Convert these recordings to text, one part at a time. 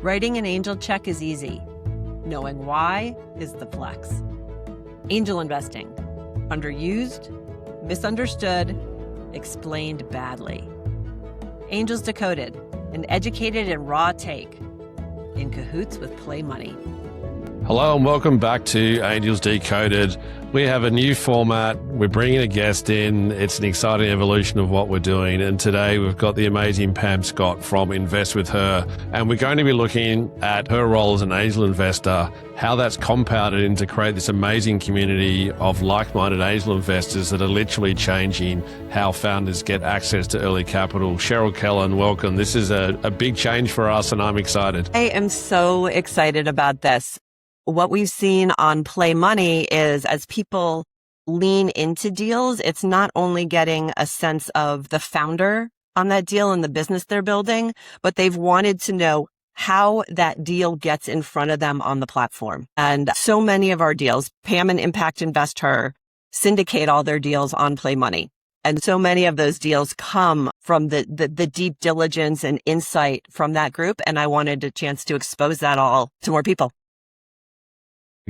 Writing an angel check is easy. Knowing why is the flex. Angel investing. Underused, misunderstood, explained badly. Angels Decoded, an educated and raw take. In cahoots with Play Money. Hello and welcome back to Angels Decoded. We have a new format. We're bringing a guest in. It's an exciting evolution of what we're doing. And today we've got the amazing Pam Scott from Invest With Her. And we're going to be looking at her role as an angel investor, how that's compounded into create this amazing community of like-minded angel investors that are literally changing how founders get access to early capital. Cheryl Kellen, welcome. This is a big change for us and I'm excited. I am so excited about this. What we've seen on Play Money is as people lean into deals, it's not only getting a sense of the founder on that deal and the business they're building, but they've wanted to know how that deal gets in front of them on the platform. And so many of our deals, Pam and Impact Invest Her, syndicate all their deals on Play Money. And so many of those deals come from the deep diligence and insight from that group. And I wanted a chance to expose that all to more people.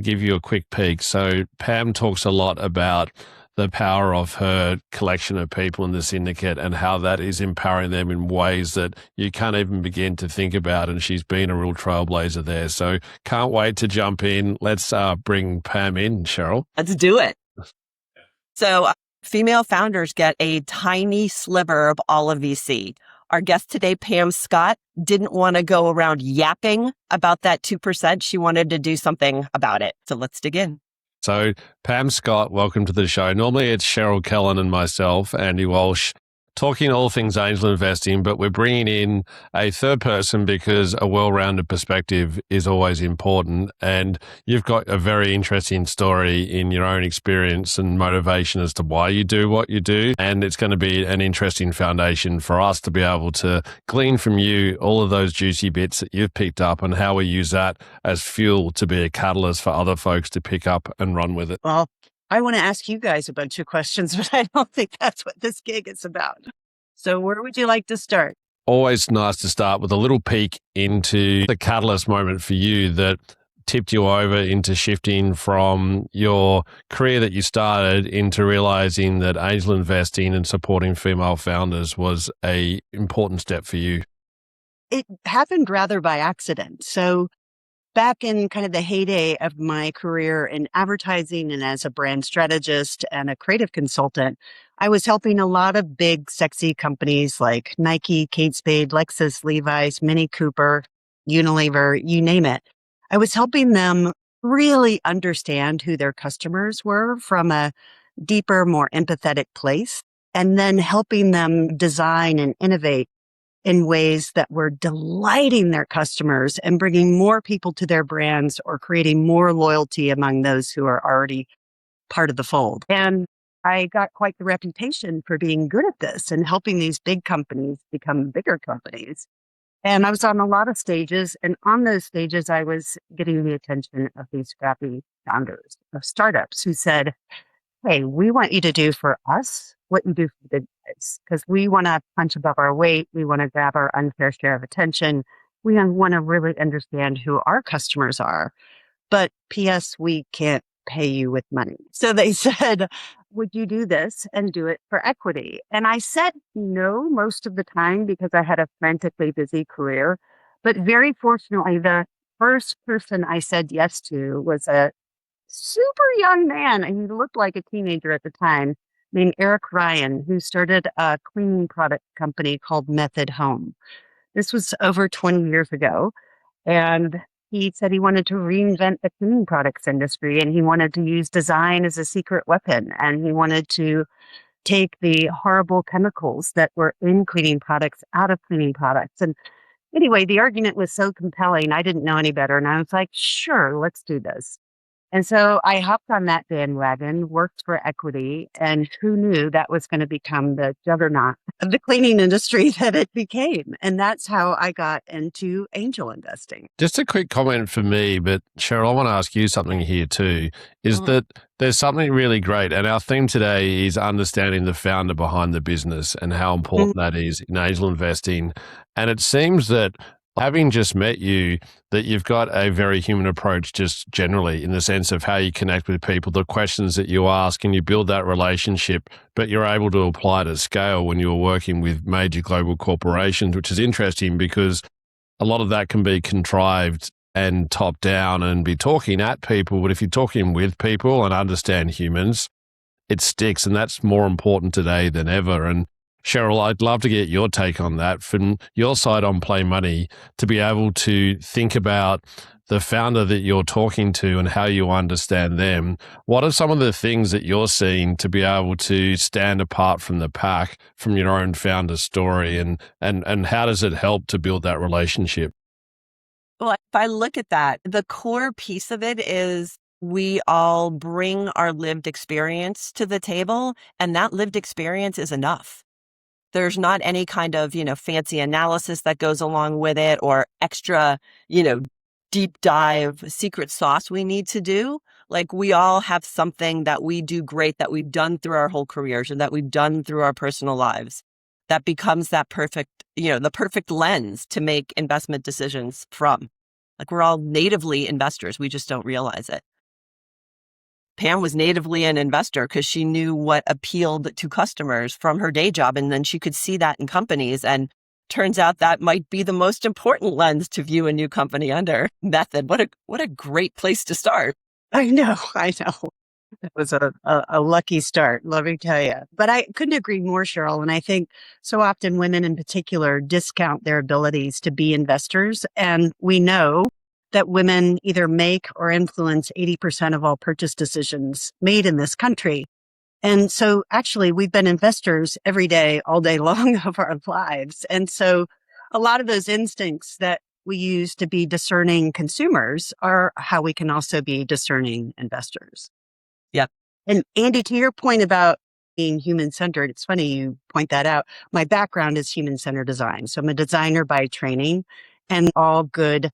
Give you a quick peek. So Pam talks a lot about the power of her collection of people in the syndicate and how that is empowering them in ways that you can't even begin to think about. And she's been a real trailblazer there. So can't wait to jump in. Let's bring Pam in, Cheryl. Let's do it. So female founders get a tiny sliver of all of VC. Our guest today, Pam Scott, didn't want to go around yapping about that 2%. She wanted to do something about it. So let's dig in. So Pam Scott, welcome to the show. Normally it's Cheryl Kellen and myself, Andy Walsh, talking all things angel investing, but we're bringing in a third person because a well-rounded perspective is always important. And you've got a very interesting story in your own experience and motivation as to why you do what you do. And it's going to be an interesting foundation for us to be able to glean from you all of those juicy bits that you've picked up and how we use that as fuel to be a catalyst for other folks to pick up and run with it. Well, I want to ask you guys a bunch of questions, but I don't think that's what this gig is about. So where would you like to start? Always nice to start with a little peek into the catalyst moment for you that tipped you over into shifting from your career that you started into realizing that angel investing and supporting female founders was a important step for you. It happened rather by accident. So back in kind of the heyday of my career in advertising and as a brand strategist and a creative consultant, I was helping a lot of big, sexy companies like Nike, Kate Spade, Lexus, Levi's, Mini Cooper, Unilever, you name it. I was helping them really understand who their customers were from a deeper, more empathetic place, and then helping them design and innovate in ways that were delighting their customers and bringing more people to their brands or creating more loyalty among those who are already part of the fold. And I got quite the reputation for being good at this and helping these big companies become bigger companies. And I was on a lot of stages. And on those stages, I was getting the attention of these scrappy founders of startups who said, hey, we want you to do for us what you do for the big guys, because we want to punch above our weight. We want to grab our unfair share of attention. We want to really understand who our customers are. But P.S., we can't pay you with money. So they said, would you do this and do it for equity? And I said no most of the time because I had a frantically busy career. But very fortunately, the first person I said yes to was a super young man, and he looked like a teenager at the time, named Eric Ryan, who started a cleaning product company called Method Home. This was over 20 years ago. And he said he wanted to reinvent the cleaning products industry, and he wanted to use design as a secret weapon. And he wanted to take the horrible chemicals that were in cleaning products out of cleaning products. And anyway, the argument was so compelling. I didn't know any better. And I was like, sure, let's do this. And so I hopped on that bandwagon, worked for equity, and who knew that was going to become the juggernaut of the cleaning industry that it became. And that's how I got into angel investing. Just a quick comment for me, but Cheryl, I want to ask you something here too, is that there's something really great. And our theme today is understanding the founder behind the business and how important that is in angel investing. And it seems that having just met you, that you've got a very human approach just generally in the sense of how you connect with people, the questions that you ask, and you build that relationship, but you're able to apply it at scale when you're working with major global corporations, which is interesting because a lot of that can be contrived and top down and be talking at people. But if you're talking with people and understand humans, it sticks. And that's more important today than ever. And Cheryl, I'd love to get your take on that from your side on Play Money, to be able to think about the founder that you're talking to and how you understand them. What are some of the things that you're seeing to be able to stand apart from the pack from your own founder story, and how does it help to build that relationship? Well, if I look at that, the core piece of it is we all bring our lived experience to the table, and that lived experience is enough. There's not any kind of, fancy analysis that goes along with it or extra, deep dive secret sauce we need to do. Like, we all have something that we do great that we've done through our whole careers or that we've done through our personal lives that becomes that perfect, the perfect lens to make investment decisions from. Like, we're all natively investors. We just don't realize it. Pam was natively an investor because she knew what appealed to customers from her day job. And then she could see that in companies. And turns out that might be the most important lens to view a new company under. Method. What a great place to start. I know. It was a lucky start, let me tell you. But I couldn't agree more, Cheryl. And I think so often women in particular discount their abilities to be investors. And we know that women either make or influence 80% of all purchase decisions made in this country. And so actually we've been investors every day, all day long of our lives. And so a lot of those instincts that we use to be discerning consumers are how we can also be discerning investors. Yep. And Andy, to your point about being human-centered, it's funny you point that out. My background is human-centered design. So I'm a designer by training, and all good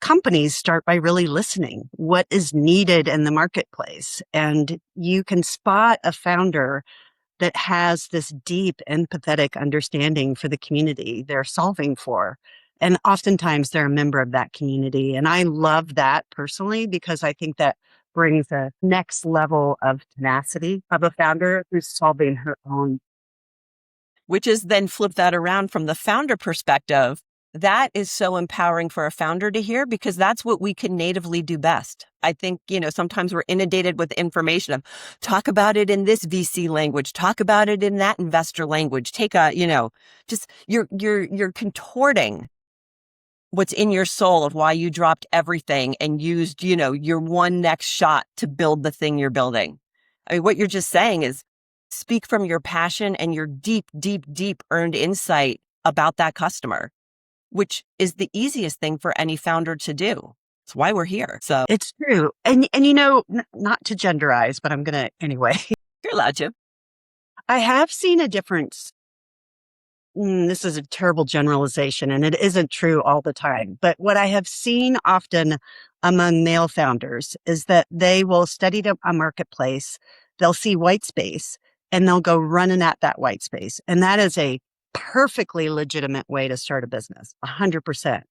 companies start by really listening what is needed in the marketplace. And you can spot a founder that has this deep empathetic understanding for the community they're solving for. And oftentimes they're a member of that community. And I love that personally, because I think that brings a next level of tenacity of a founder who's solving her own. Which is then flip that around from the founder perspective. That is so empowering for a founder to hear, because that's what we can natively do best. I think, sometimes we're inundated with information of talk about it in this VC language, talk about it in that investor language, take a, just you're contorting what's in your soul of why you dropped everything and used, your one next shot to build the thing you're building. I mean, what you're just saying is speak from your passion and your deep, deep, deep earned insight about that customer, which is the easiest thing for any founder to do. It's why we're here. So it's true. And not to genderize, but I'm going to anyway. You're allowed to. I have seen a difference. This is a terrible generalization, and it isn't true all the time. But what I have seen often among male founders is that they will study a marketplace, they'll see white space, and they'll go running at that white space. And that is a perfectly legitimate way to start a business, 100%.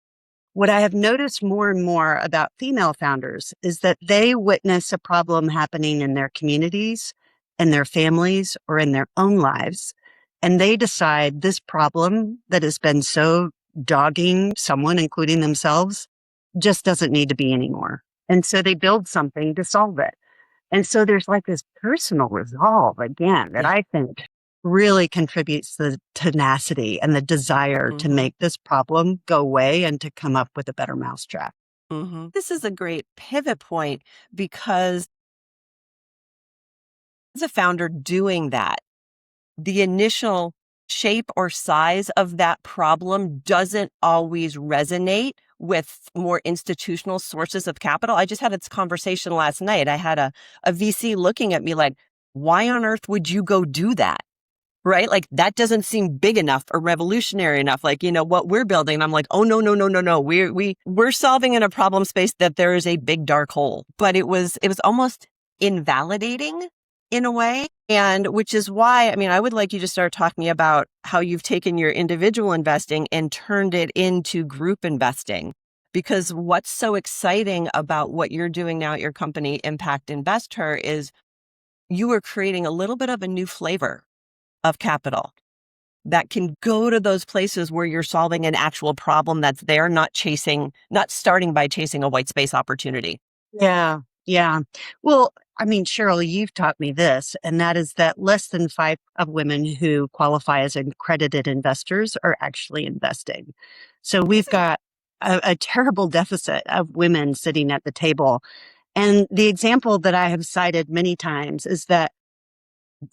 What I have noticed more and more about female founders is that they witness a problem happening in their communities, in their families, or in their own lives. And they decide this problem that has been so dogging someone, including themselves, just doesn't need to be anymore. And so they build something to solve it. And so there's like this personal resolve again that I think really contributes to the tenacity and the desire to make this problem go away and to come up with a better mousetrap. This is a great pivot point, because as a founder doing that, the initial shape or size of that problem doesn't always resonate with more institutional sources of capital. I just had this conversation last night. I had a VC looking at me like, why on earth would you go do that? Right? Like, that doesn't seem big enough or revolutionary enough. Like, what we're building. And I'm like, oh, no. We're solving in a problem space that there is a big dark hole. But it was almost invalidating in a way. And which is why, I mean, I would like you to start talking about how you've taken your individual investing and turned it into group investing. Because what's so exciting about what you're doing now at your company, Impact Investor, is you are creating a little bit of a new flavor of capital that can go to those places where you're solving an actual problem that's there, not starting by chasing a white space opportunity. Yeah. Yeah. Well, I mean, Cheryl, you've taught me this, and that is that less than 5 of women who qualify as accredited investors are actually investing. So we've got a terrible deficit of women sitting at the table. And the example that I have cited many times is that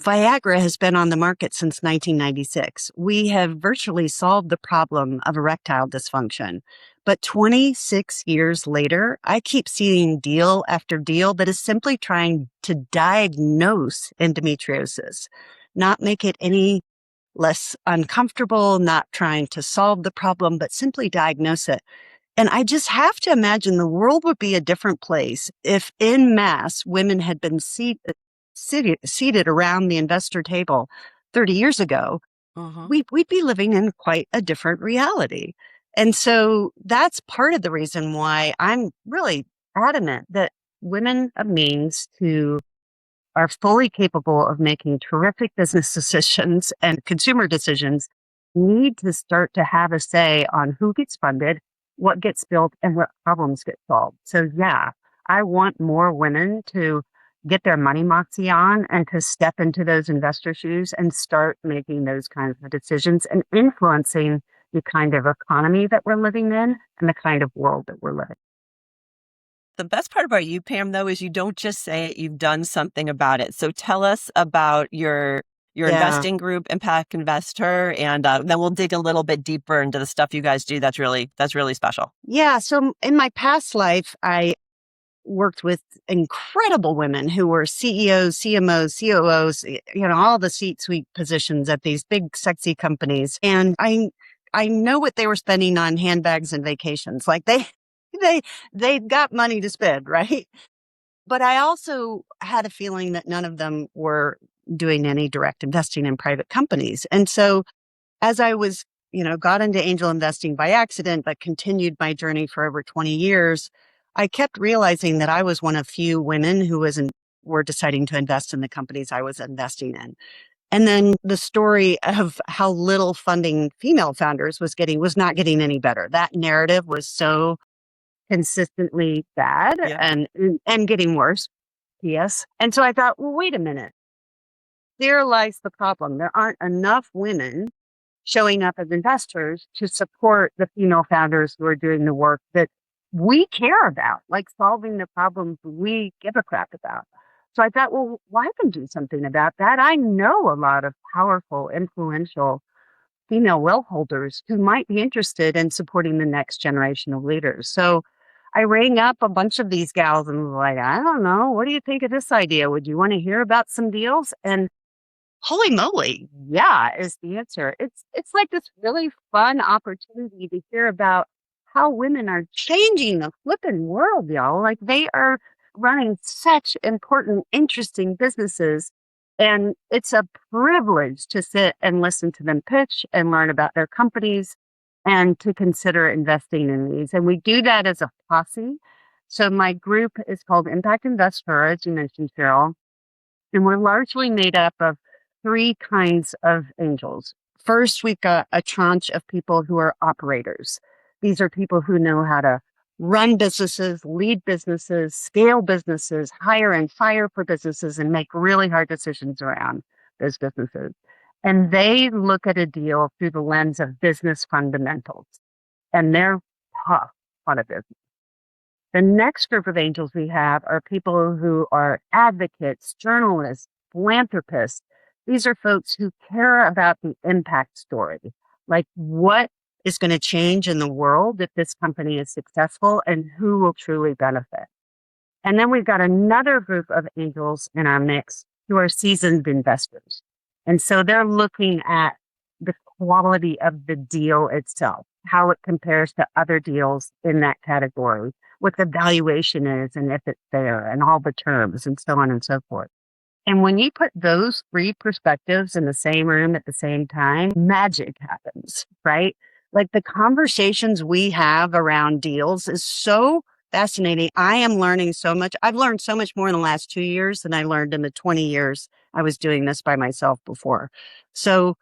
Viagra has been on the market since 1996. We have virtually solved the problem of erectile dysfunction. But 26 years later, I keep seeing deal after deal that is simply trying to diagnose endometriosis, not make it any less uncomfortable, not trying to solve the problem, but simply diagnose it. And I just have to imagine the world would be a different place if en masse women had been seated around the investor table 30 years ago. We'd be living in quite a different reality. And so that's part of the reason why I'm really adamant that women of means who are fully capable of making terrific business decisions and consumer decisions need to start to have a say on who gets funded, what gets built, and what problems get solved. So yeah, I want more women to get their money moxie on and to step into those investor shoes and start making those kinds of decisions and influencing the kind of economy that we're living in and the kind of world that we're living. The best part about you, Pam, though, is you don't just say it, you've done something about it. So tell us about your Yeah. investing group, Impact Investor, and then we'll dig a little bit deeper into the stuff you guys do that's really special. Yeah. So in my past life, I worked with incredible women who were CEOs, CMOs, COOs, all the C-suite positions at these big, sexy companies. And I know what they were spending on handbags and vacations. Like they've got money to spend, right? But I also had a feeling that none of them were doing any direct investing in private companies. And so as I was, got into angel investing by accident, but continued my journey for over 20 years, I kept realizing that I was one of few women who were deciding to invest in the companies I was investing in. And then the story of how little funding female founders was not getting any better. That narrative was so consistently bad and getting worse. Yes. And so I thought, well, wait a minute. There lies the problem. There aren't enough women showing up as investors to support the female founders who are doing the work that we care about, like solving the problems we give a crap about. So I thought, well, I can do something about that. I know a lot of powerful, influential female wealth holders who might be interested in supporting the next generation of leaders. So I rang up a bunch of these gals and was like, I don't know, what do you think of this idea? Would you want to hear about some deals? And holy moly, yeah, is the answer. It's like this really fun opportunity to hear about how women are changing the flipping world, y'all. Like they are running such important, interesting businesses. And it's a privilege to sit and listen to them pitch and learn about their companies and to consider investing in these. And we do that as a posse. So my group is called Impact Investor, as you mentioned, Cheryl. And we're largely made up of 3 kinds of angels. First, we've got a tranche of people who are operators. These are people who know how to run businesses, lead businesses, scale businesses, hire and fire for businesses, and make really hard decisions around those businesses. And they look at a deal through the lens of business fundamentals. And they're tough on a business. The next group of angels we have are people who are advocates, journalists, philanthropists. These are folks who care about the impact story, like what is going to change in the world if this company is successful and who will truly benefit. And then we've got another group of angels in our mix who are seasoned investors. And so they're looking at the quality of the deal itself, how it compares to other deals in that category, what the valuation is and if it's fair and all the terms and so on and so forth. And when you put those three perspectives in the same room at the same time, magic happens, right? Like the conversations we have around deals is so fascinating. I am learning so much. I've learned so much more in the last 2 years than I learned in the 20 years I was doing this by myself before. So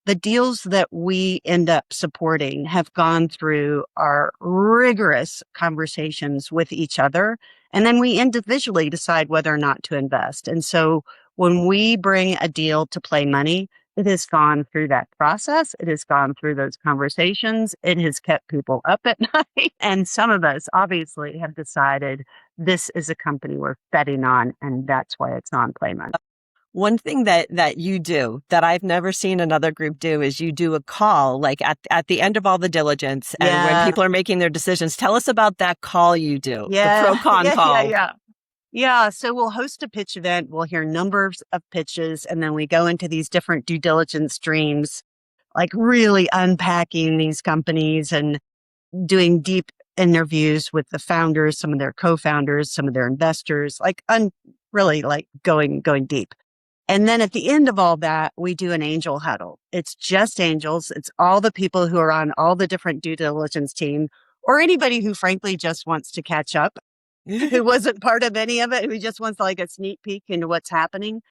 the deals that we end up supporting have gone through our rigorous conversations with each other. And then we individually decide whether or not to invest. And so when we bring a deal to Play Money, it has gone through that process. It has gone through those conversations. It has kept people up at night. And some of us obviously have decided this is a company we're betting on, and that's why it's on Play Money. One thing that you do that I've never seen another group do is you do a call like at the end of all the diligence and when people are making their decisions. Tell us about that call you do, the pro-con call. Yeah. So we'll host a pitch event. We'll hear numbers of pitches, and then we go into these different due diligence streams, like really unpacking these companies and doing deep interviews with the founders, some of their co-founders, some of their investors, really like going deep. And then at the end of all that, we do an angel huddle. It's just angels. It's all the people who are on all the different due diligence team, or anybody who frankly just wants to catch up, who wasn't part of any of it, who just wants like a sneak peek into what's happening.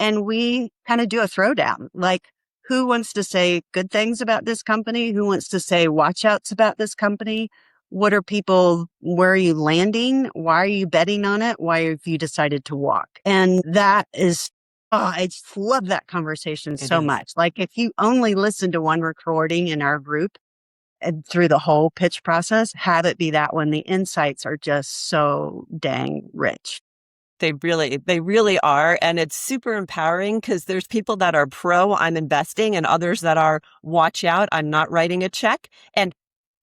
And we kind of do a throwdown, like who wants to say good things about this company? Who wants to say watch outs about this company? Where are you landing? Why are you betting on it? Why have you decided to walk? And that is, I just love that conversation so much. Like if you only listen to one recording in our group and through the whole pitch process, have it be that one. The insights are just so dang rich. They really are. And it's super empowering because there's people that are pro, I'm investing, and others that are watch out, I'm not writing a check. And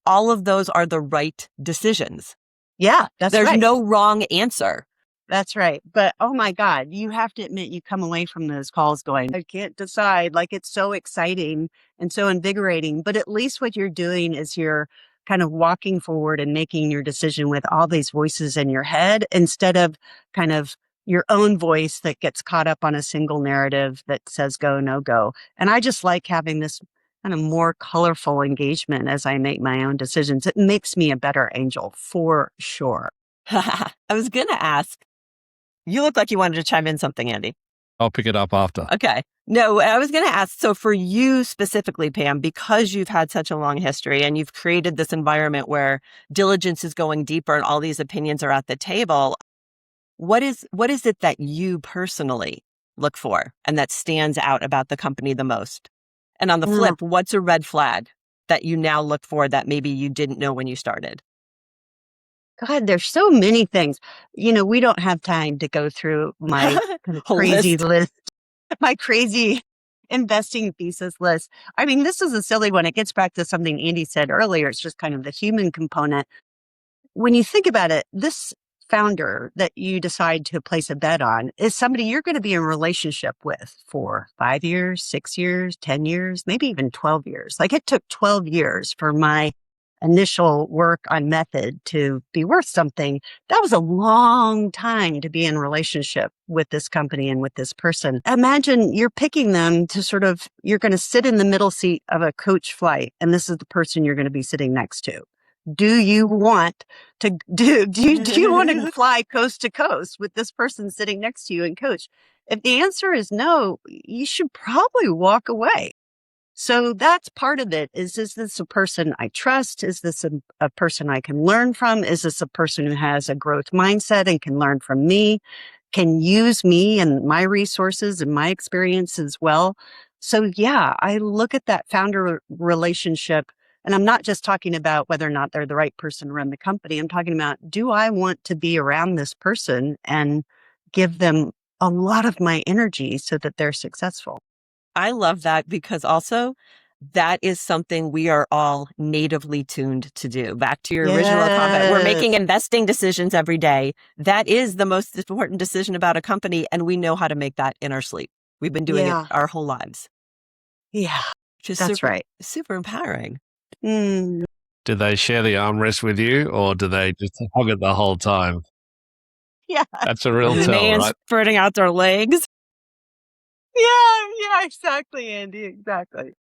all of those are the right decisions. Yeah, There's no wrong answer. That's right. But oh my God, you have to admit you come away from those calls going, I can't decide. Like it's so exciting and so invigorating. But at least what you're doing is you're kind of walking forward and making your decision with all these voices in your head instead of kind of your own voice that gets caught up on a single narrative that says go, no go. And I just like having this kind of more colorful engagement as I make my own decisions. It makes me a better angel for sure. I was going to ask, you look like you wanted to chime in something, Andy. I'll pick it up after. Okay. No, I was going to ask, so for you specifically, Pam, because you've had such a long history and you've created this environment where diligence is going deeper and all these opinions are at the table, what is it that you personally look for and that stands out about the company the most? And on the flip, what's a red flag that you now look for that maybe you didn't know when you started? God, there's so many things. We don't have time to go through my kind of crazy list, my crazy investing thesis list. I mean, this is a silly one. It gets back to something Andy said earlier. It's just kind of the human component. When you think about it, this founder that you decide to place a bet on is somebody you're going to be in relationship with for 5 years, 6 years, 10 years, maybe even 12 years. Like it took 12 years for my initial work on method to be worth something. That was a long time to be in relationship with this company and with this person. Imagine you're picking them to you're going to sit in the middle seat of a coach flight, and this is the person you're going to be sitting next to. Do you want to do you want to fly coast to coast with this person sitting next to you and coach? If the answer is no, you should probably walk away. So that's part of it. Is this a person I trust? Is this a person I can learn from? Is this a person who has a growth mindset and can learn from me, can use me and my resources and my experience as well? So yeah, I look at that founder relationship, and I'm not just talking about whether or not they're the right person to run the company. I'm talking about, do I want to be around this person and give them a lot of my energy so that they're successful? I love that because also that is something we are all natively tuned to do. Back to your original comment, we're making investing decisions every day. That is the most important decision about a company, and we know how to make that in our sleep. We've been doing it our whole lives. Yeah, That's right. Super empowering. Do they share the armrest with you, or do they just hug it the whole time? Yeah. That's a real tell, right? Spreading out their legs. Yeah, exactly, Andy, exactly.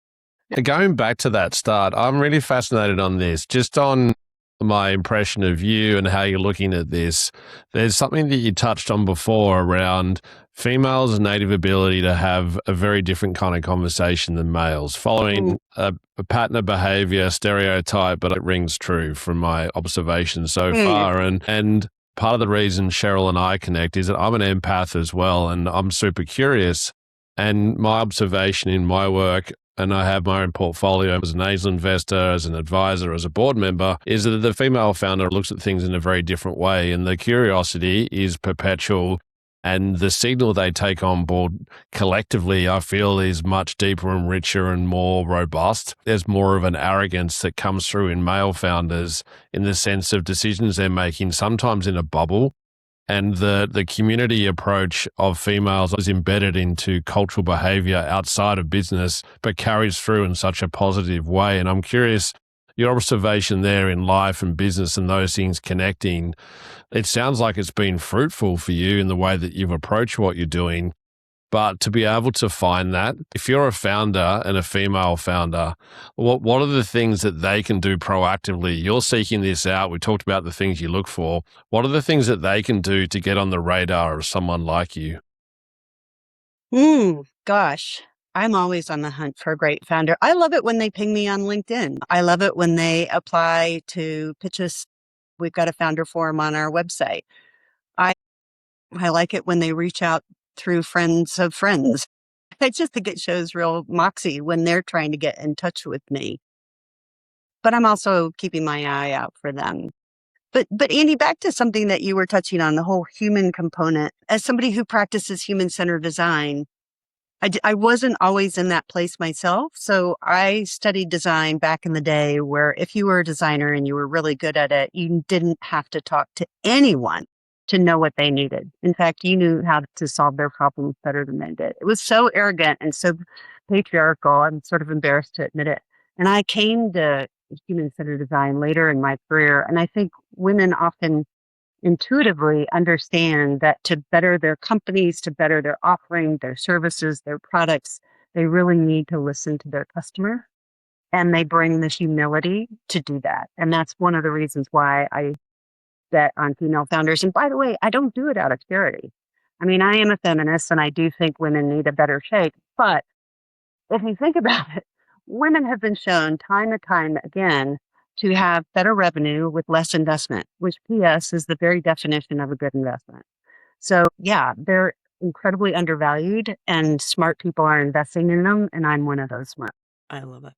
Going back to that start, I'm really fascinated on this, just on my impression of you and how you're looking at this. There's something that you touched on before around females' native ability to have a very different kind of conversation than males, following a pattern of behavior, stereotype, but it rings true from my observations so far. And part of the reason Cheryl and I connect is that I'm an empath as well, and I'm super curious. And my observation in my work, and I have my own portfolio as an angel investor, as an advisor, as a board member, is that the female founder looks at things in a very different way. And the curiosity is perpetual. And the signal they take on board collectively, I feel, is much deeper and richer and more robust. There's more of an arrogance that comes through in male founders in the sense of decisions they're making, sometimes in a bubble. And the community approach of females is embedded into cultural behavior outside of business, but carries through in such a positive way. And I'm curious, your observation there in life and business and those things connecting, it sounds like it's been fruitful for you in the way that you've approached what you're doing. But to be able to find that, if you're a founder and a female founder, what are the things that they can do proactively? You're seeking this out. We talked about the things you look for. What are the things that they can do to get on the radar of someone like you? Gosh, I'm always on the hunt for a great founder. I love it when they ping me on LinkedIn. I love it when they apply to pitch us. We've got a founder forum on our website. I like it when they reach out through friends of friends. I just think it shows real moxie when they're trying to get in touch with me. But I'm also keeping my eye out for them. But Andy, back to something that you were touching on, the whole human component. As somebody who practices human-centered design, I wasn't always in that place myself. So I studied design back in the day where if you were a designer and you were really good at it, you didn't have to talk to anyone to know what they needed. In fact, you knew how to solve their problems better than they did. It was so arrogant and so patriarchal. I'm sort of embarrassed to admit it. And I came to human-centered design later in my career. And I think women often intuitively understand that to better their companies, to better their offering, their services, their products, they really need to listen to their customer. And they bring the humility to do that. And that's one of the reasons why I bet on female founders. And by the way, I don't do it out of charity. I mean, I am a feminist and I do think women need a better shake. But if you think about it, women have been shown time and time again to have better revenue with less investment, which PS is the very definition of a good investment. So yeah, they're incredibly undervalued and smart people are investing in them. And I'm one of those smart. I love it.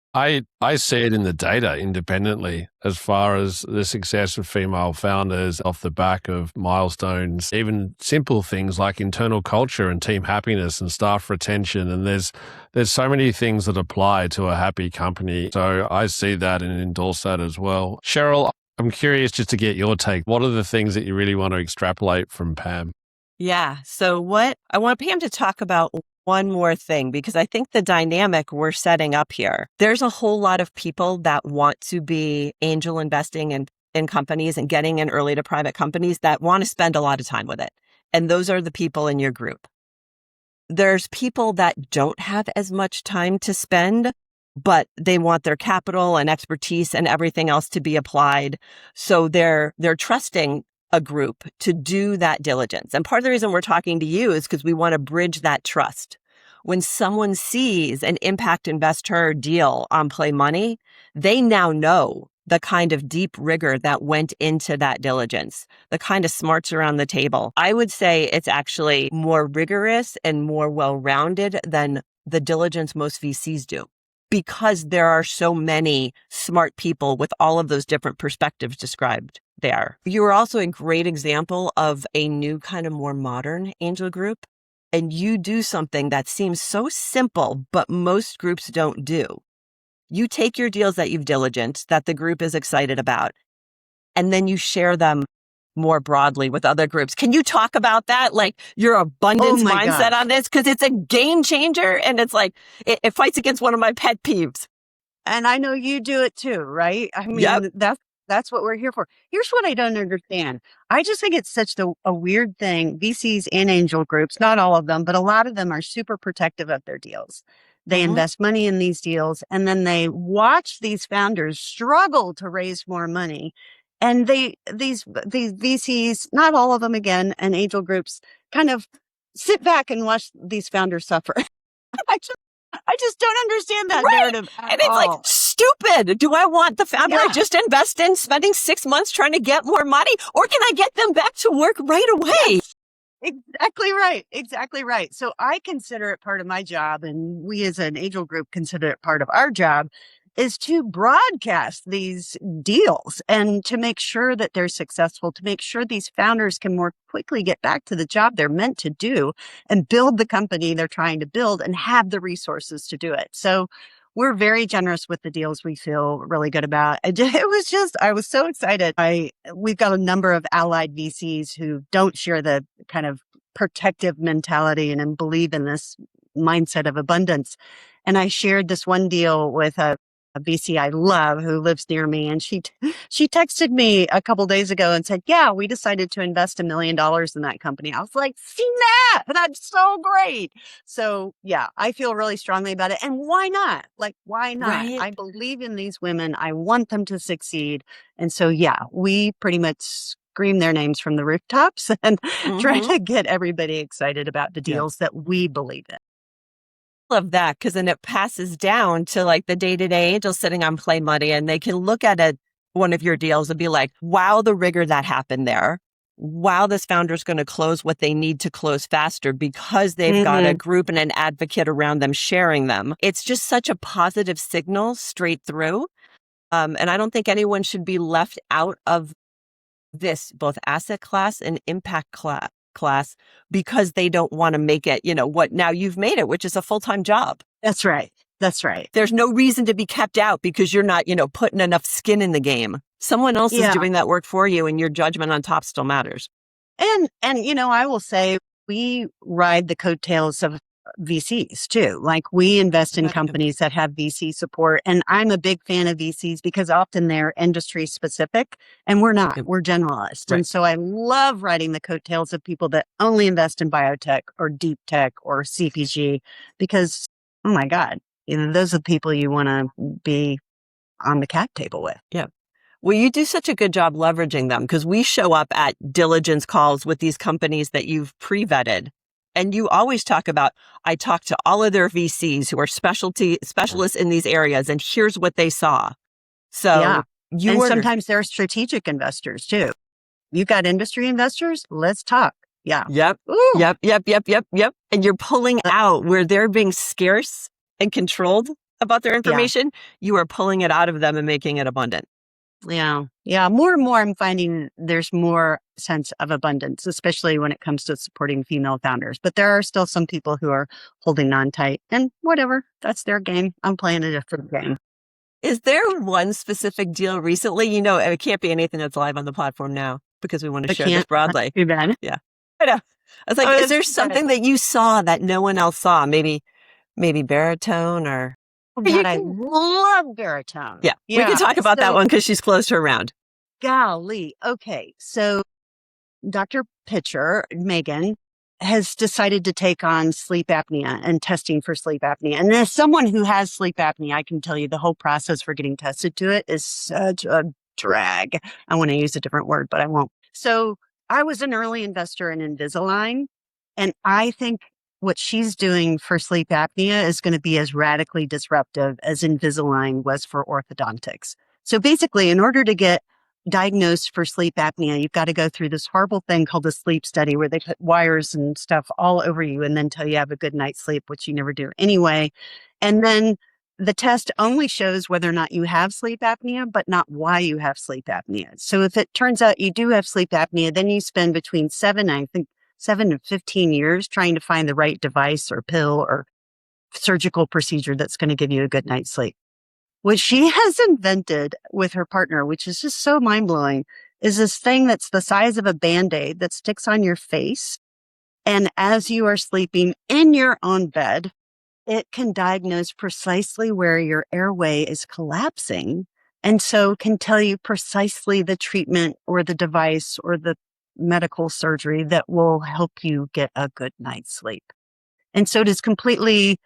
I see it in the data independently as far as the success of female founders off the back of milestones, even simple things like internal culture and team happiness and staff retention. And there's so many things that apply to a happy company. So I see that and endorse that as well. Cheryl, I'm curious just to get your take. What are the things that you really want to extrapolate from Pam? Yeah. So what I want Pam to talk about one more thing, because I think the dynamic we're setting up here, there's a whole lot of people that want to be angel investing in companies and getting in early to private companies that want to spend a lot of time with it. And those are the people in your group. There's people that don't have as much time to spend, but they want their capital and expertise and everything else to be applied. So they're trusting a group to do that diligence. And part of the reason we're talking to you is because we want to bridge that trust. When someone sees an impact investor deal on Play Money, they now know the kind of deep rigor that went into that diligence, the kind of smarts around the table. I would say it's actually more rigorous and more well-rounded than the diligence most VCs do, because there are so many smart people with all of those different perspectives described there. You are also a great example of a new kind of more modern angel group. And you do something that seems so simple, but most groups don't do. You take your deals that you've diligenced, that the group is excited about, and then you share them more broadly with other groups. Can you talk about that? Like your abundance mindset on this? Because it's a game changer and it's like, it fights against one of my pet peeves. And I know you do it too, right? I mean, that's That's what we're here for. Here's what I don't understand. I just think it's such a weird thing. VCs and angel groups, not all of them, but a lot of them are super protective of their deals. They Mhm. invest money in these deals and then they watch these founders struggle to raise more money. And these VCs, not all of them again, and angel groups kind of sit back and watch these founders suffer. I just, I just don't understand that Right. narrative at And it's like, all. stupid. Do I want the founder I Yeah. just invest in spending 6 months trying to get more money? Or can I get them back to work right away? Exactly right. Exactly right. So I consider it part of my job, and we as an angel group consider it part of our job, is to broadcast these deals and to make sure that they're successful, to make sure these founders can more quickly get back to the job they're meant to do and build the company they're trying to build and have the resources to do it. So we're very generous with the deals we feel really good about. I was so excited. We've got a number of allied VCs who don't share the kind of protective mentality and believe in this mindset of abundance. And I shared this one deal with a VC I love who lives near me. And she texted me a couple days ago and said, yeah, we decided to invest $1 million in that company. I was like, snap, that's so great. So yeah, I feel really strongly about it. And why not? Like, why not? Right. I believe in these women. I want them to succeed. And so, yeah, we pretty much scream their names from the rooftops and try Mhm. to get everybody excited about the Yeah. deals that we believe in. Love that, because then it passes down to like the day-to-day angel sitting on play money, and they can look at one of your deals and be like, wow, the rigor that happened there. Wow, this founder's going to close what they need to close faster because they've got a group and an advocate around them sharing them. It's just such a positive signal straight through. And I don't think anyone should be left out of this, both asset class and impact class, because they don't want to make it, what now you've made it, which is a full-time job. That's right. That's right. There's no reason to be kept out because you're not, putting enough skin in the game. Someone else is Yeah. doing that work for you, and your judgment on top still matters. And I will say we ride the coattails of VCs too. Like we invest in Right. companies that have VC support. And I'm a big fan of VCs because often they're industry specific and we're not, Yep. we're generalists. Right. And so I love riding the coattails of people that only invest in biotech or deep tech or CPG because, oh my God, those are the people you want to be on the cap table with. Yeah. Well, you do such a good job leveraging them because we show up at diligence calls with these companies that you've pre-vetted. And you always talk about, I talked to all of their VCs who are specialists in these areas, and here's what they saw. So Yeah. you And were sometimes they're strategic investors too. You got industry investors? Let's talk. Yeah. Yep. Ooh. Yep. And you're pulling out where they're being scarce and controlled about their information. You are pulling it out of them and making it abundant. Yeah. Yeah. More and more, I'm finding there's more sense of abundance, especially when it comes to supporting female founders. But there are still some people who are holding on tight and whatever. That's their game. I'm playing a different game. Is there one specific deal recently? It can't be anything that's live on the platform now because we want to I share this can't. broadly. Too bad. I know. I was like, Oh, is there it's fine. something that you saw that no one else saw? Maybe Baritone or. Oh, God, I love Baritone. Yeah. We can talk about that So, one because she's close to her round. golly. Okay. So Dr. Pitcher, Megan, has decided to take on sleep apnea and testing for sleep apnea. And as someone who has sleep apnea, I can tell you the whole process for getting tested to it is such a drag. I want to use a different word, but I won't. So I was an early investor in Invisalign, and I think what she's doing for sleep apnea is going to be as radically disruptive as Invisalign was for orthodontics. So basically, in order to get diagnosed for sleep apnea, you've got to go through this horrible thing called a sleep study where they put wires and stuff all over you and then tell you have a good night's sleep, which you never do anyway. And then the test only shows whether or not you have sleep apnea, but not why you have sleep apnea. So if it turns out you do have sleep apnea, then you spend between 7 to 15 years trying to find the right device or pill or surgical procedure that's going to give you a good night's sleep. What she has invented with her partner, which is just so mind-blowing, is this thing that's the size of a Band-Aid that sticks on your face. And as you are sleeping in your own bed, it can diagnose precisely where your airway is collapsing and so can tell you precisely the treatment or the device or the medical surgery that will help you get a good night's sleep. And so it is completely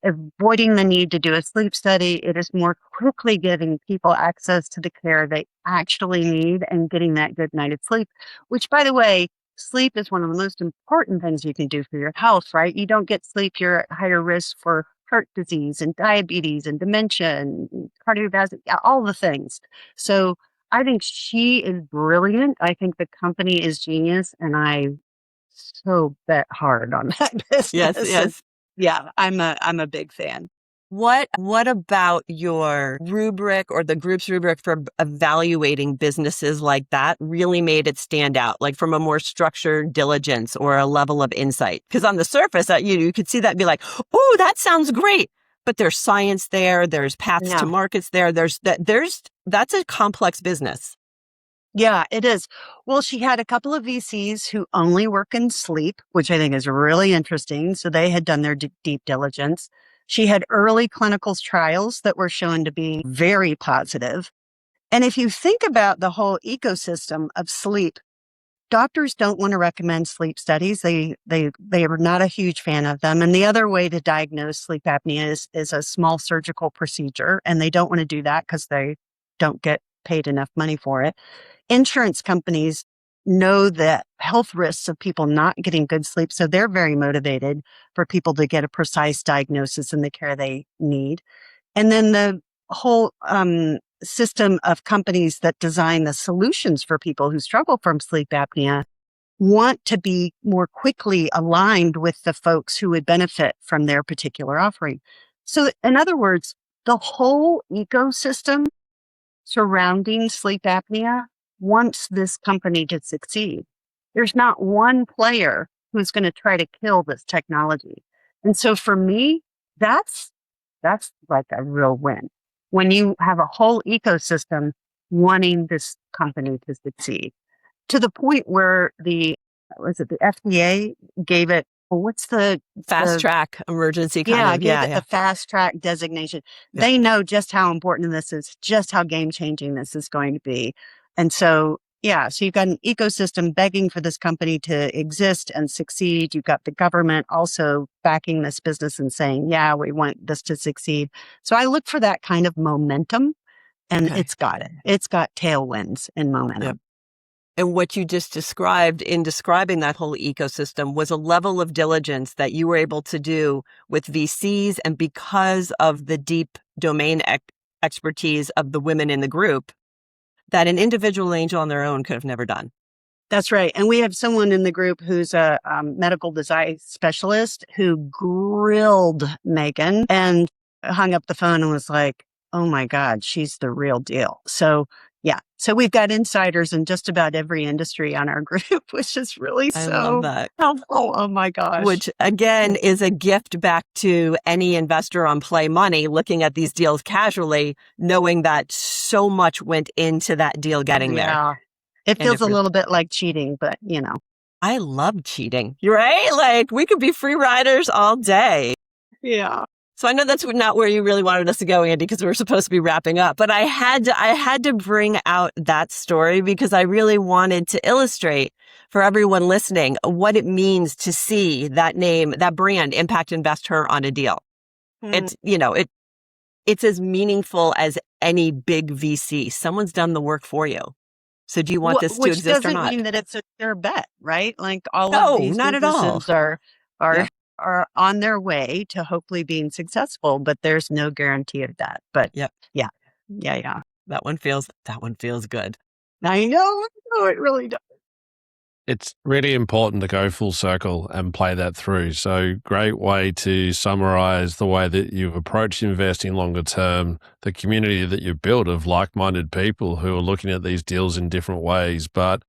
avoiding the need to do a sleep study. It is more quickly giving people access to the care they actually need and getting that good night of sleep, which, by the way, sleep is one of the most important things you can do for your health, right? You don't get sleep, you're at higher risk for heart disease and diabetes and dementia and cardiovascular, all the things. So I think she is brilliant. I think the company is genius. And I so bet hard on that business. Yes, yes. Yeah, I'm a big fan. What about your rubric or the group's rubric for evaluating businesses like that really made it stand out, like from a more structured diligence or a level of insight? Because on the surface, you could see that and be like, oh, that sounds great. But there's science there. There's paths to markets there. That's a complex business. Yeah, it is. Well, she had a couple of VCs who only work in sleep, which I think is really interesting. So they had done their deep diligence. She had early clinical trials that were shown to be very positive. And if you think about the whole ecosystem of sleep, doctors don't want to recommend sleep studies. They are not a huge fan of them. And the other way to diagnose sleep apnea is a small surgical procedure. And they don't want to do that because they don't get paid enough money for it. Insurance companies know the health risks of people not getting good sleep. So they're very motivated for people to get a precise diagnosis and the care they need. And then the whole system of companies that design the solutions for people who struggle from sleep apnea want to be more quickly aligned with the folks who would benefit from their particular offering. So in other words, the whole ecosystem surrounding sleep apnea wants this company to succeed. There's not one player who's going to try to kill this technology. And so for me, that's like a real win. When you have a whole ecosystem wanting this company to succeed to the point where the FDA gave it, well, what's the fast track emergency kind of, the fast track designation. Yeah. They know just how important this is, just how game changing this is going to be. And so, so you've got an ecosystem begging for this company to exist and succeed. You've got the government also backing this business and saying, yeah, we want this to succeed. So I look for that kind of momentum, and it's got it. It's got tailwinds and momentum. Yep. And what you just described in describing that whole ecosystem was a level of diligence that you were able to do with VCs. And because of the deep domain expertise of the women in the group, that an individual angel on their own could have never done. That's right. And we have someone in the group who's a medical design specialist who grilled Megan and hung up the phone and was like, oh my God, she's the real deal. So we've got insiders in just about every industry on our group, which is really I love that. helpful. Oh my gosh. Which again is a gift back to any investor on Play Money looking at these deals casually, knowing that so much went into that deal getting there. It feels a little bit like cheating, but I love cheating. You're right. Like we could be free riders all day. Yeah. So I know that's not where you really wanted us to go, Andy, because we were supposed to be wrapping up. But I had to bring out that story because I really wanted to illustrate for everyone listening what it means to see that name, that brand, Impact Investor on a deal. It's it's as meaningful as any big VC. Someone's done the work for you. So do you want this to exist or not? Which doesn't mean that it's a sure bet, right? Like all No, of these not at all. are on their way to hopefully being successful, but there's no guarantee of that. But yeah. That one feels good. I know it really does. It's really important to go full circle and play that through. So great way to summarize the way that you've approached investing longer term, the community that you've built of like-minded people who are looking at these deals in different ways. But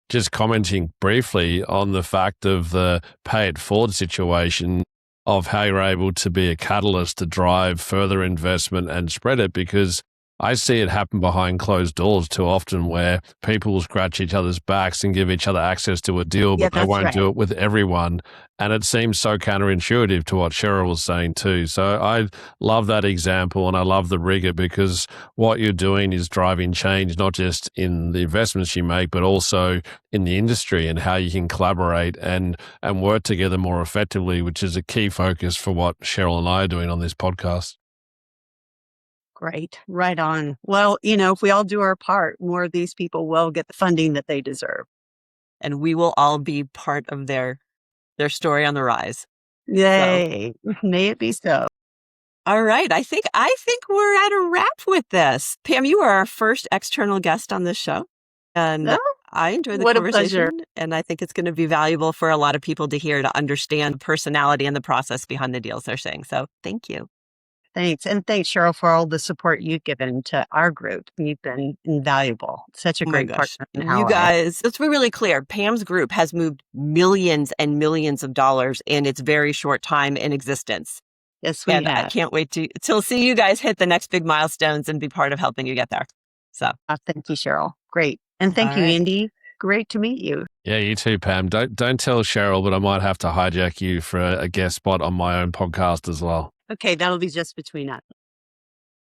just commenting briefly on the fact of the pay it forward situation of how you're able to be a catalyst to drive further investment and spread it, because I see it happen behind closed doors too often, where people will scratch each other's backs and give each other access to a deal, Yeah, but they that's won't right. do it with everyone. And it seems so counterintuitive to what Cheryl was saying too. So I love that example, and I love the rigor, because what you're doing is driving change, not just in the investments you make, but also in the industry and how you can collaborate and work together more effectively, which is a key focus for what Cheryl and I are doing on this podcast. Great. Right on. Well, if we all do our part, more of these people will get the funding that they deserve. And we will all be part of their story on the rise. Yay. May it be so. All right. I think we're at a wrap with this. Pam, you are our first external guest on this show. And Oh, I enjoyed the what a conversation. pleasure. And I think it's going to be valuable for a lot of people to hear, to understand the personality and the process behind the deals they're saying. So thank you. Thanks. And thanks, Cheryl, for all the support you've given to our group. You've been invaluable. Such a Oh my great gosh. partner and You ally. guys, let's be really clear. Pam's group has moved millions and millions of dollars in its very short time in existence. Yes, we And I have. can't wait to see you guys hit the next big milestones and be part of helping you get there. So Thank you, Cheryl. Great. And thank All you, right. Andy. Great to meet you. Yeah, you too, Pam. Don't tell Cheryl, but I might have to hijack you for a guest spot on my own podcast as well. Okay, that'll be just between us.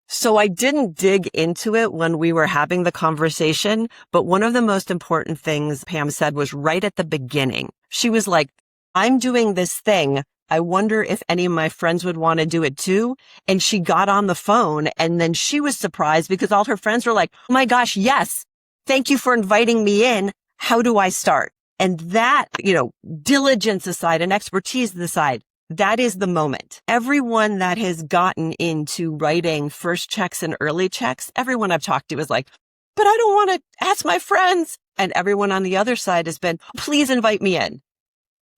So I didn't dig into it when we were having the conversation, but one of the most important things Pam said was right at the beginning. She was like, I'm doing this thing. I wonder if any of my friends would want to do it too. And she got on the phone, and then she was surprised because all her friends were like, oh my gosh, yes. Thank you for inviting me in. How do I start? And that, diligence aside and expertise aside, that is the moment. Everyone that has gotten into writing first checks and early checks, everyone I've talked to is like, but I don't want to ask my friends. And everyone on the other side has been, please invite me in.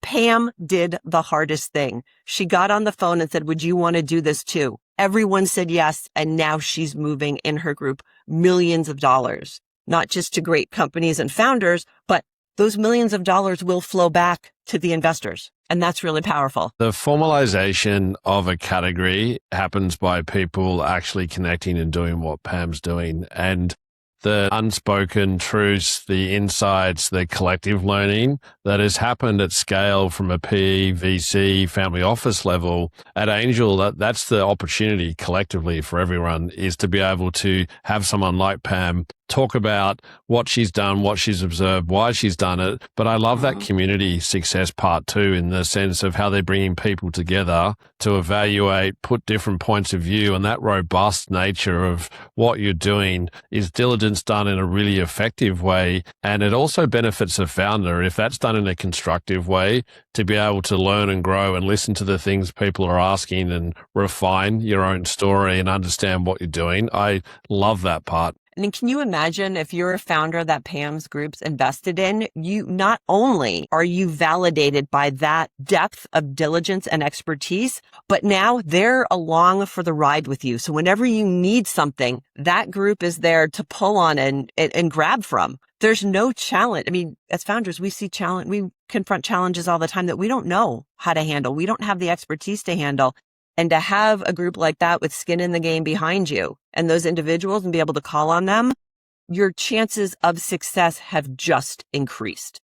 Pam did the hardest thing. She got on the phone and said, would you want to do this too? Everyone said yes. And now she's moving in her group millions of dollars, not just to great companies and founders, but those millions of dollars will flow back to the investors. And that's really powerful. The formalization of a category happens by people actually connecting and doing what Pam's doing. And the unspoken truths, the insights, the collective learning that has happened at scale from a PE, VC, family office level at Angel, that's the opportunity collectively for everyone, is to be able to have someone like Pam talk about what she's done, what she's observed, why she's done it. But I love that community success part too, in the sense of how they're bringing people together to evaluate, put different points of view, and that robust nature of what you're doing is diligence done in a really effective way. And it also benefits the founder, if that's done in a constructive way, to be able to learn and grow and listen to the things people are asking and refine your own story and understand what you're doing. I love that part. And can you imagine if you're a founder that Pam's group's invested in, you not only are you validated by that depth of diligence and expertise, but now they're along for the ride with you. So whenever you need something, that group is there to pull on and grab from. There's no challenge. I mean, as founders, we confront challenges all the time that we don't know how to handle. We don't have the expertise to handle. And to have a group like that with skin in the game behind you and those individuals and be able to call on them, your chances of success have just increased.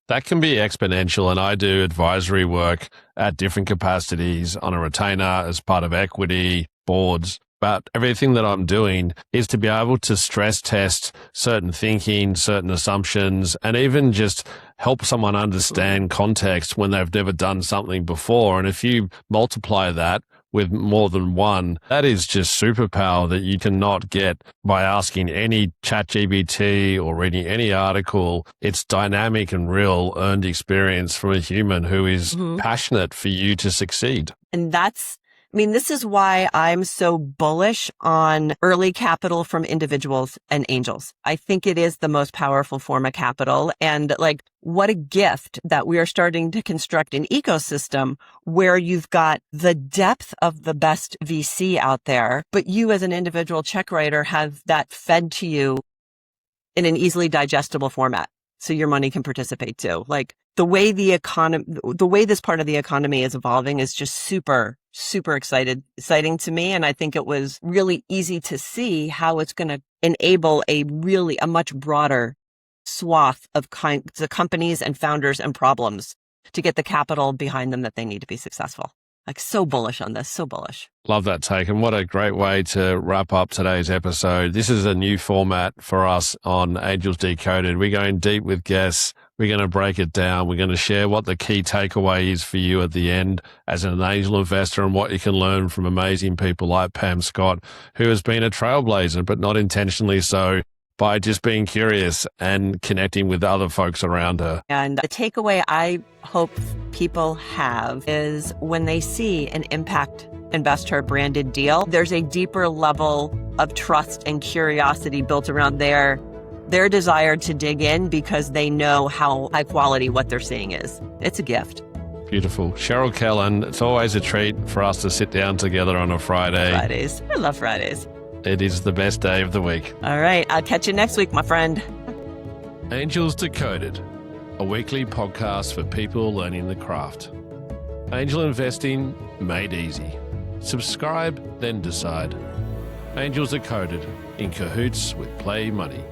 That can be exponential. And I do advisory work at different capacities on a retainer as part of equity, boards. But everything that I'm doing is to be able to stress test certain thinking, certain assumptions, and even just help someone understand context when they've never done something before. And if you multiply that with more than one, that is just superpower that you cannot get by asking any ChatGPT or reading any article. It's dynamic and real earned experience from a human who is passionate for you to succeed. And this is why I'm so bullish on early capital from individuals and angels. I think it is the most powerful form of capital. And what a gift that we are starting to construct an ecosystem where you've got the depth of the best VC out there, but you as an individual check writer have that fed to you in an easily digestible format. So your money can participate too. the way the way this part of the economy is evolving is just super, super exciting to me. And I think it was really easy to see how it's going to enable a much broader swath of the companies and founders and problems to get the capital behind them that they need to be successful. Like, so bullish on this, so bullish. Love that take. And what a great way to wrap up today's episode. This is a new format for us on Angels Decoded. We're going deep with guests. We're going to break it down. We're going to share what the key takeaway is for you at the end as an angel investor and what you can learn from amazing people like Pam Scott, who has been a trailblazer, but not intentionally so, by just being curious and connecting with other folks around her. And the takeaway I hope people have is when they see an impact investor branded deal, there's a deeper level of trust and curiosity built around their desire to dig in because they know how high quality what they're seeing is. It's a gift. Beautiful. Cheryl Kellen, it's always a treat for us to sit down together on a Friday. Fridays. I love Fridays. It is the best day of the week. All right. I'll catch you next week, my friend. Angels Decoded, a weekly podcast for people learning the craft. Angel investing made easy. Subscribe, then decide. Angels Decoded, in cahoots with Play Money.